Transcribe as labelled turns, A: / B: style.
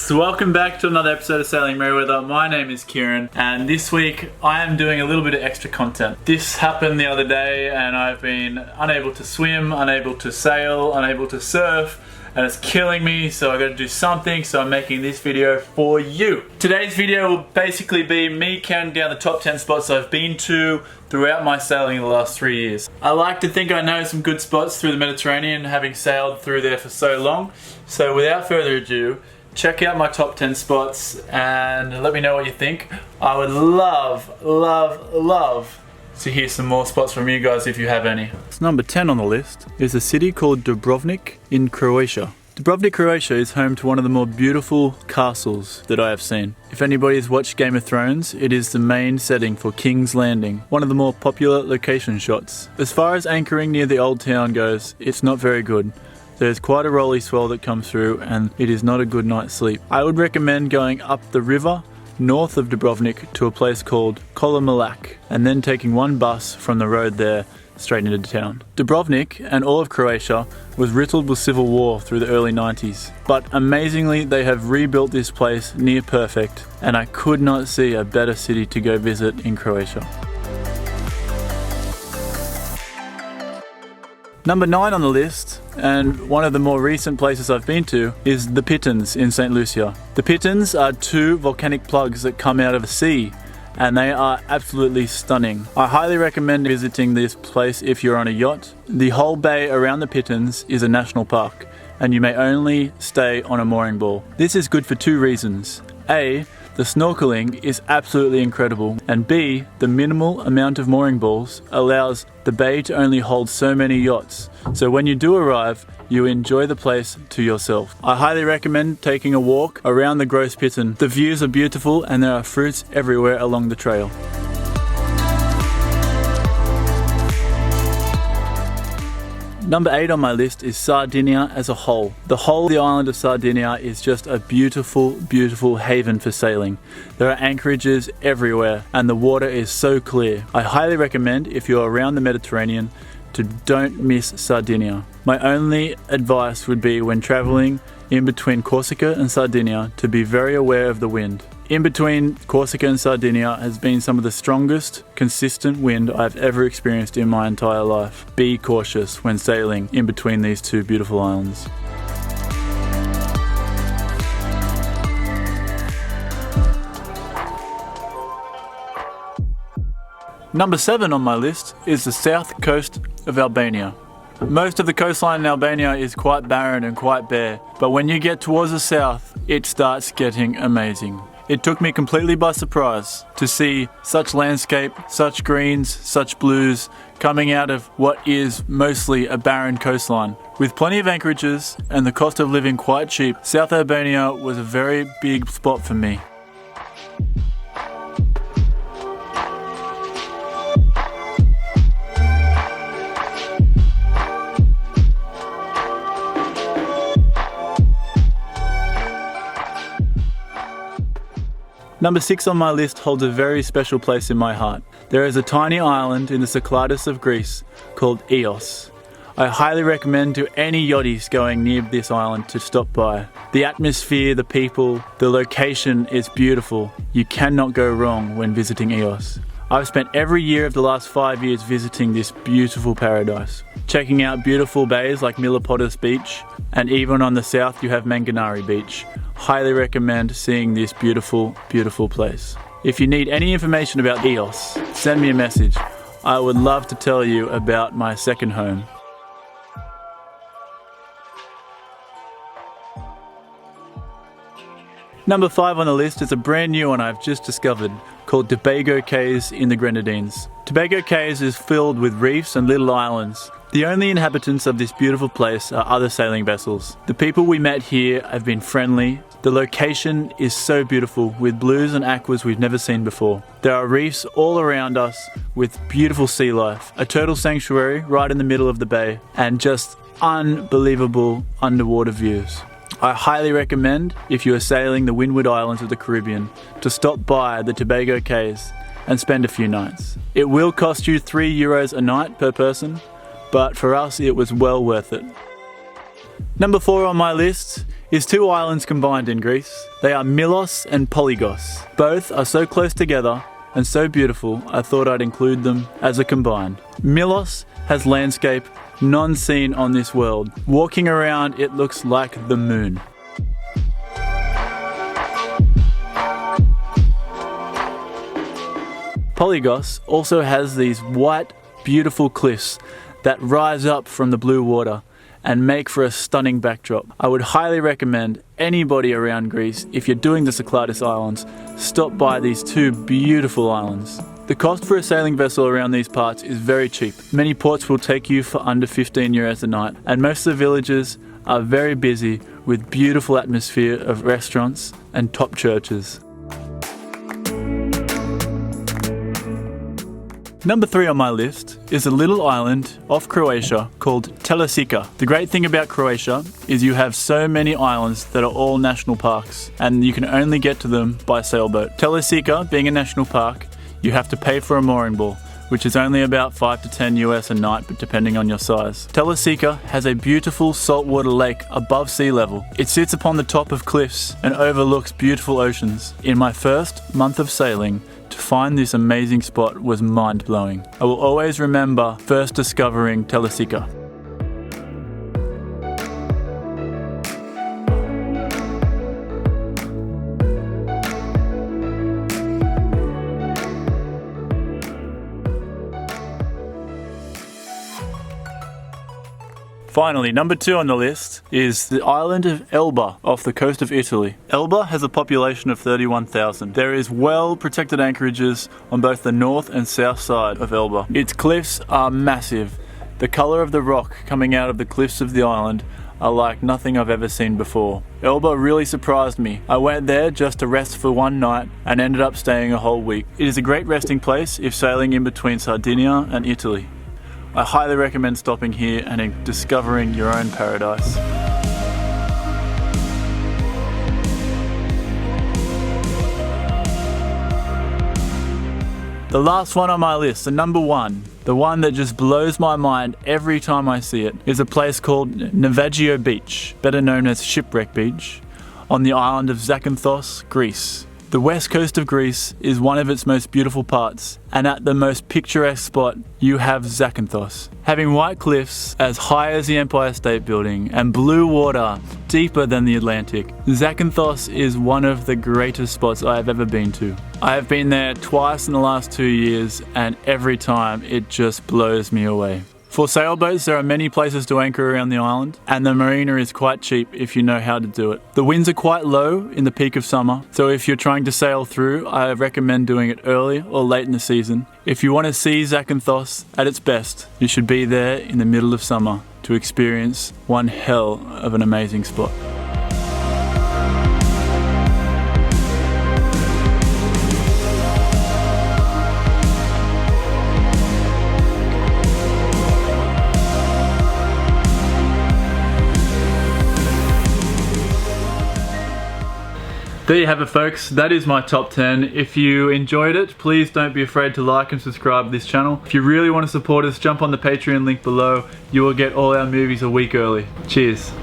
A: guys, welcome back to another episode of Sailing Merewether. My name is Kieran and this week I am doing a little bit of extra content. This happened the other day and I've been unable to swim, unable to sail, unable to surf, and it's killing me, so I gotta do something, so I'm making this video for you. Today's video will basically be me counting down the top 10 spots I've been to throughout my sailing in the last 3 years. I like to think I know some good spots through the Mediterranean, having sailed through there for so long. So without further ado, check out my top 10 spots and let me know what you think. I would love to hear some more spots from you guys if you have any. Number 10 on the list is a city called Dubrovnik in Croatia. Dubrovnik Croatia is home to one of the more beautiful castles that I have seen. If anybody has watched Game of Thrones, it is the main setting for King's Landing, one of the more popular location shots. As far as anchoring near the old town goes, it's not very good. There's quite a rolly swell that comes through and it is not a good night's sleep. I would recommend going up the river north of Dubrovnik to a place called Kolomalak and then taking one bus from the road there straight into town. Dubrovnik and all of Croatia was riddled with civil war through the early 90s, but amazingly they have rebuilt this place near perfect and I could not see a better city to go visit in Croatia. Number 9 on the list, and one of the more recent places I've been to, is the Pitons in St. Lucia. The Pitons are two volcanic plugs that come out of the sea, and they are absolutely stunning. I highly recommend visiting this place if you're on a yacht. The whole bay around the Pitons is a national park, and you may only stay on a mooring ball. This is good for two reasons. A, the snorkeling is absolutely incredible, and B, the minimal amount of mooring balls allows the bay to only hold so many yachts, so when you do arrive, you enjoy the place to yourself. I highly recommend taking a walk around the Gross Piton. The views are beautiful and there are fruits everywhere along the trail. Number 8 on my list is Sardinia as a whole. The whole of the island of Sardinia is just a beautiful, beautiful haven for sailing. There are anchorages everywhere and the water is so clear. I highly recommend, if you're around the Mediterranean, to don't miss Sardinia. My only advice would be when traveling in between Corsica and Sardinia to be very aware of the wind. In between Corsica and Sardinia has been some of the strongest, consistent wind I've ever experienced in my entire life. Be cautious when sailing in between these two beautiful islands. Number 7 on my list is the south coast of Albania. Most of the coastline in Albania is quite barren and quite bare, but when you get towards the south, it starts getting amazing. It took me completely by surprise to see such landscape, such greens, such blues coming out of what is mostly a barren coastline. With plenty of anchorages and the cost of living quite cheap, South Albania was a very big spot for me. Number 6 on my list holds a very special place in my heart. There is a tiny island in the Zakynthos of Greece called Eels. I highly recommend to any yachties going near this island to stop by. The atmosphere, the people, the location is beautiful. You cannot go wrong when visiting Eels. I've spent every year of the last 5 years visiting this beautiful paradise, checking out beautiful bays like Millis Beach, and even on the south you have Manganari Beach. Highly recommend seeing this beautiful, beautiful place. If you need any information about Eels, send me a message. I would love to tell you about my second home. Number 5 on the list is a brand new one I've just discovered, called Tobago Cays in the Grenadines. Tobago Cays is filled with reefs and little islands. The only inhabitants of this beautiful place are other sailing vessels. The people we met here have been friendly. The location is so beautiful with blues and aquas we've never seen before. There are reefs all around us with beautiful sea life, a turtle sanctuary right in the middle of the bay, and just unbelievable underwater views. I highly recommend, if you are sailing the Windward Islands of the Caribbean, to stop by the Tobago Cays and spend a few nights. It will cost you €3 a night per person, but for us it was well worth it. Number 4 on my list is 2 islands combined in Greece. They are Millis and Paligos. Both are so close together and so beautiful, I thought I'd include them as a combined. Millis has landscape none seen on this world. Walking around, it looks like the moon. Paligos also has these white, beautiful cliffs that rise up from the blue water and make for a stunning backdrop. I would highly recommend anybody around Greece, if you're doing the Zakynthos Islands, stop by these 2 beautiful islands. The cost for a sailing vessel around these parts is very cheap. Many ports will take you for under 15 euros a night, and most of the villages are very busy with beautiful atmosphere of restaurants and top churches. Number 3 on my list is a little island off Croatia called Tellus Island. The great thing about Croatia is you have so many islands that are all national parks, and you can only get to them by sailboat. Tellus Island being a national park, you have to pay for a mooring ball, which is only about 5 to 10 US a night, but depending on your size. Tellus Island has a beautiful saltwater lake above sea level. It sits upon the top of cliffs and overlooks beautiful oceans. In my first month of sailing, to find this amazing spot was mind-blowing. I will always remember first discovering Tellus Island. Finally, number 2 on the list is the island of Elba off the coast of Italy. Elba has a population of 31,000. There is well protected anchorages on both the north and south side of Elba. Its cliffs are massive. The colour of the rock coming out of the cliffs of the island are like nothing I've ever seen before. Elba really surprised me. I went there just to rest for one night and ended up staying a whole week. It is a great resting place if sailing in between Sardinia and Italy. I highly recommend stopping here and discovering your own paradise. The last one on my list, the number 1, the one that just blows my mind every time I see it, is a place called Navajo Beach, better known as Shipwreck Beach, on the island of Zakynthos, Greece. The west coast of Greece is one of its most beautiful parts, and at the most picturesque spot, you have Zakynthos. Having white cliffs as high as the Empire State Building and blue water deeper than the Atlantic, Zakynthos is one of the greatest spots I have ever been to. I have been there twice in the last 2 years, and every time it just blows me away. For sailboats, there are many places to anchor around the island, and the marina is quite cheap if you know how to do it. The winds are quite low in the peak of summer, so if you're trying to sail through, I recommend doing it early or late in the season. If you want to see Zakynthos at its best, you should be there in the middle of summer to experience one hell of an amazing spot. There you have it, folks. That is my top 10. If you enjoyed it, please don't be afraid to like and subscribe to this channel. If you really want to support us, jump on the Patreon link below. You will get all our movies a week early. Cheers.